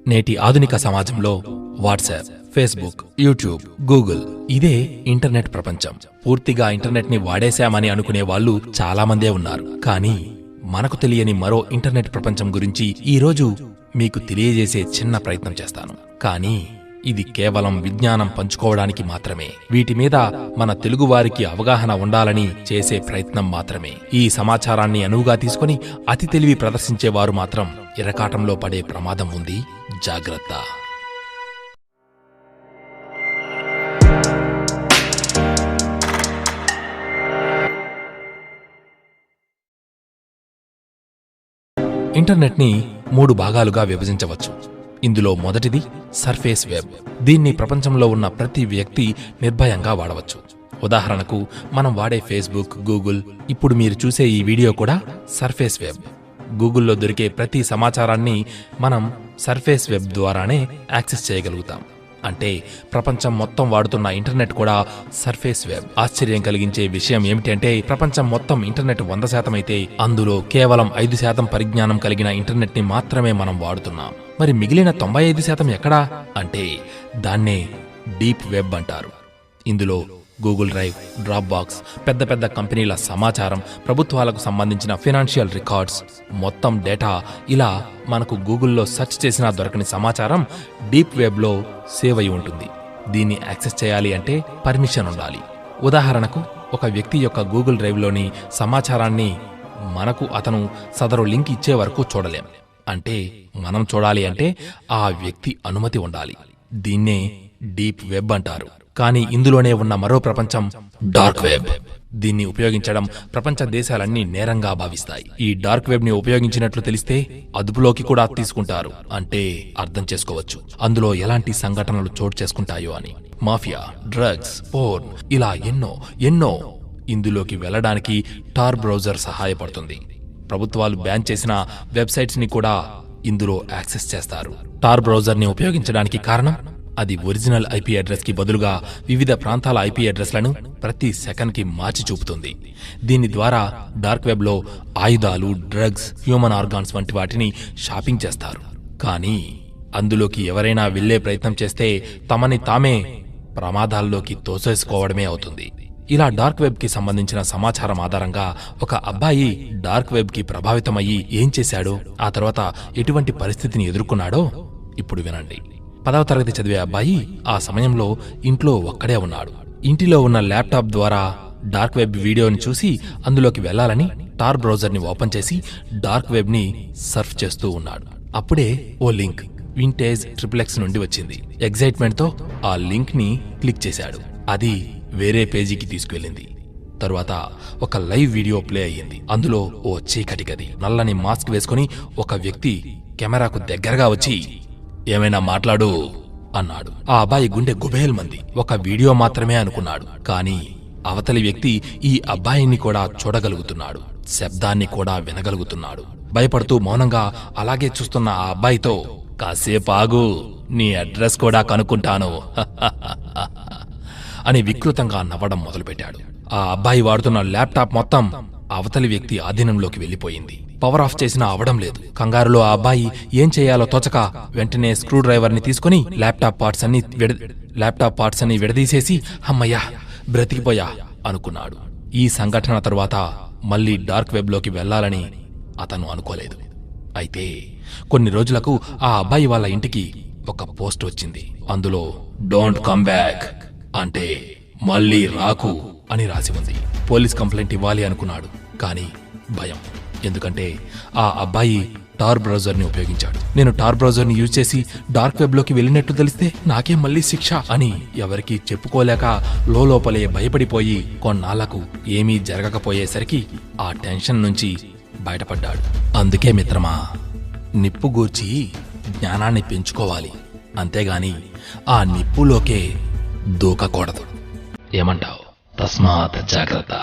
నేటి ఆధునిక సమాజంలో వాట్సాప్, ఫేస్బుక్, యూట్యూబ్, గూగుల్ ఇదే ఇంటర్నెట్ ప్రపంచం. పూర్తిగా ఇంటర్నెట్ ని వాడేశామని అనుకునే వాళ్ళు చాలా మందే ఉన్నారు. కానీ మనకు తెలియని మరో ఇంటర్నెట్ ప్రపంచం గురించి ఈరోజు మీకు తెలియజేసే చిన్న ప్రయత్నం చేస్తాను. కానీ ఇది కేవలం విజ్ఞానం పంచుకోవడానికి మాత్రమే. వీటి మీద మన తెలుగువారికి అవగాహన ఉండాలని చేసే ప్రయత్నం మాత్రమే. ఈ సమాచారాన్ని అనువుగా తీసుకుని అతి తెలివి ప్రదర్శించేవారు మాత్రం ఇరకాటంలో పడే ప్రమాదం ఉంది. జాగ్రత్త. ఇంటర్నెట్ని 3 భాగాలుగా విభజించవచ్చు. ఇందులో మొదటిది సర్ఫేస్ వెబ్. దీన్ని ప్రపంచంలో ఉన్న ప్రతి వ్యక్తి నిర్భయంగా వాడవచ్చు. ఉదాహరణకు మనం వాడే ఫేస్బుక్, గూగుల్, ఇప్పుడు మీరు చూసే ఈ వీడియో కూడా సర్ఫేస్ వెబ్. గూగుల్లో దొరికే ప్రతి సమాచారాన్ని మనం సర్ఫేస్ వెబ్ ద్వారానే యాక్సెస్ చేయగలుగుతాం. అంటే ప్రపంచం మొత్తం వాడుతున్న ఇంటర్నెట్ కూడా సర్ఫేస్ వెబ్. ఆశ్చర్యం కలిగించే విషయం ఏమిటంటే ప్రపంచం మొత్తం ఇంటర్నెట్ 100% అయితే అందులో కేవలం 5% పరిజ్ఞానం కలిగిన ఇంటర్నెట్ ని మాత్రమే మనం వాడుతున్నాం. మరి మిగిలిన 95% ఎక్కడా అంటే దాన్నే డీప్ వెబ్ అంటారు. ఇందులో గూగుల్ డ్రైవ్, డ్రాప్ బాక్స్, పెద్ద పెద్ద కంపెనీల సమాచారం, ప్రభుత్వాలకు సంబంధించిన ఫైనాన్షియల్ రికార్డ్స్, మొత్తం డేటా, ఇలా మనకు గూగుల్లో సెర్చ్ చేసినా దొరకని సమాచారం డీప్ వెబ్లో సేవ్ అయి ఉంటుంది. దీన్ని యాక్సెస్ చేయాలి అంటే పర్మిషన్ ఉండాలి. ఉదాహరణకు ఒక వ్యక్తి యొక్క గూగుల్ డ్రైవ్లోని సమాచారాన్ని మనకు అతను సదరు లింక్ ఇచ్చే వరకు చూడలేం. అంటే మనం చూడాలి అంటే ఆ వ్యక్తి అనుమతి ఉండాలి. దీన్నే డీప్ వెబ్ అంటారు. కానీ ఇందులోనే ఉన్న మరో ప్రపంచం డార్క్ వెబ్. దీన్ని ఉపయోగించడం ప్రపంచ దేశాలన్నీ నేరంగా భావిస్తాయి. ఈ డార్క్ వెబ్ ని ఉపయోగించినట్లు తెలిస్తే అదుపులోకి కూడా తీసుకుంటారు. అంటే అర్థం చేసుకోవచ్చు అందులో ఎలాంటి సంఘటనలు చోటు చేసుకుంటాయో అని. మాఫియా, డ్రగ్స్, పోర్న్, ఇలా ఎన్నో. ఇందులోకి వెళ్లడానికి టార్ బ్రౌజర్ సహాయపడుతుంది. ప్రభుత్వాలు బ్యాన్ చేసిన వెబ్సైట్స్ ని కూడా ఇందులో యాక్సెస్ చేస్తారు. టార్ బ్రౌజర్ ని ఉపయోగించడానికి కారణం అది ఒరిజినల్ ఐపీ అడ్రస్ కి బదులుగా వివిధ ప్రాంతాల ఐపీ అడ్రస్లను ప్రతి సెకండ్ కి మార్చి చూపుతుంది. దీని ద్వారా డార్క్ వెబ్ లో ఆయుధాలు, డ్రగ్స్, హ్యూమన్ ఆర్గాన్స్ వంటి వాటిని షాపింగ్ చేస్తారు. కానీ అందులోకి ఎవరైనా వెళ్లే ప్రయత్నం చేస్తే తమని తామే ప్రమాదాల్లోకి తోసేసుకోవడమే అవుతుంది. ఇలా డార్క్ వెబ్ కి సంబంధించిన సమాచారం ఆధారంగా ఒక అబ్బాయి డార్క్ వెబ్ కి ప్రభావితమయ్యి ఏం చేశాడో, ఆ తర్వాత ఎటువంటి పరిస్థితిని ఎదుర్కొన్నాడో ఇప్పుడు వినండి. 10వ తరగతి చదివే అబ్బాయి ఆ సమయంలో ఇంట్లో ఒక్కడే ఉన్నాడు. ఇంటిలో ఉన్న ల్యాప్టాప్ ద్వారా డార్క్ వెబ్ వీడియోని చూసి అందులోకి వెళ్లాలని టార్ బ్రౌజర్ ని ఓపెన్ చేసి డార్క్ వెబ్ ని సర్ఫ్ చేస్తూ ఉన్నాడు. అప్పుడే ఓ లింక్ వింటేజ్ XXX నుండి వచ్చింది. ఎగ్జైట్మెంట్ తో ఆ లింక్ ని క్లిక్ చేశాడు. అది వేరే పేజీకి తీసుకువెళ్ళింది. తరువాత ఒక లైవ్ వీడియో ప్లే అయ్యింది. అందులో ఓ చీకటి గది, నల్లని మాస్క్ వేసుకుని ఒక వ్యక్తి కెమెరాకు దగ్గరగా వచ్చి ఏమైనా మాట్లాడు అన్నాడు. ఆ అబ్బాయి గుండె గుబేల్మంది. ఒక వీడియో మాత్రమే అనుకున్నాడు. కానీ అవతలి వ్యక్తి ఈ అబ్బాయిని కూడా చూడగలుగుతున్నాడు, శబ్దాన్ని కూడా వినగలుగుతున్నాడు. భయపడుతూ మౌనంగా అలాగే చూస్తున్న ఆ అబ్బాయితో, కాసేపు ఆగు, నీ అడ్రస్ కూడా కనుక్కుంటాను అని వికృతంగా నవ్వడం మొదలుపెట్టాడు. ఆ అబ్బాయి వాడుతున్న ల్యాప్టాప్ మొత్తం అవతలి వ్యక్తి ఆధీనంలోకి వెళ్లిపోయింది. పవర్ ఆఫ్ చేసినా అవడం లేదు. కంగారులో ఆ అబ్బాయి ఏం చేయాలో తోచక వెంటనే స్క్రూ డ్రైవర్ ని తీసుకుని ల్యాప్టాప్ పార్ట్స్ అన్ని విడదీసేసి అమ్మయ్యా బ్రతికిపోయా అనుకున్నాడు. ఈ సంఘటన తరువాత మళ్లీ డార్క్ వెబ్ లోకి వెళ్లాలని అతను అనుకోలేదు. అయితే కొన్ని రోజులకు ఆ అబ్బాయి వాళ్ళ ఇంటికి ఒక పోస్ట్ వచ్చింది. అందులో డోంట్ కమ్ బ్యాక్ అంటే మళ్లీ రాకు అని రాసి ఉంది. పోలీస్ కంప్లైంట్ ఇవ్వాలి అనుకున్నాడు. కానీ భయం. ఎందుకంటే ఆ అబ్బాయి టార్ బ్రౌజర్ ని ఉపయోగించాడు. నేను టార్ బ్రౌజర్ ని యూజ్ చేసి డార్క్ వెబ్ లోకి వెళ్ళినట్టు తెలిస్తే నాకే మళ్లీ శిక్ష అని ఎవరికీ చెప్పుకోలేక లోపలే భయపడిపోయి కొన్నాళ్లకు ఏమీ జరగకపోయేసరికి ఆ టెన్షన్ నుంచి బయటపడ్డాడు. అందుకే మిత్రమా, నిప్పు గూర్చి జ్ఞానాన్ని పెంచుకోవాలి, అంతేగాని ఆ నిప్పులోకే దూకకూడదు. ఏమంటావు? తస్మాత్ జాగ్రత్త.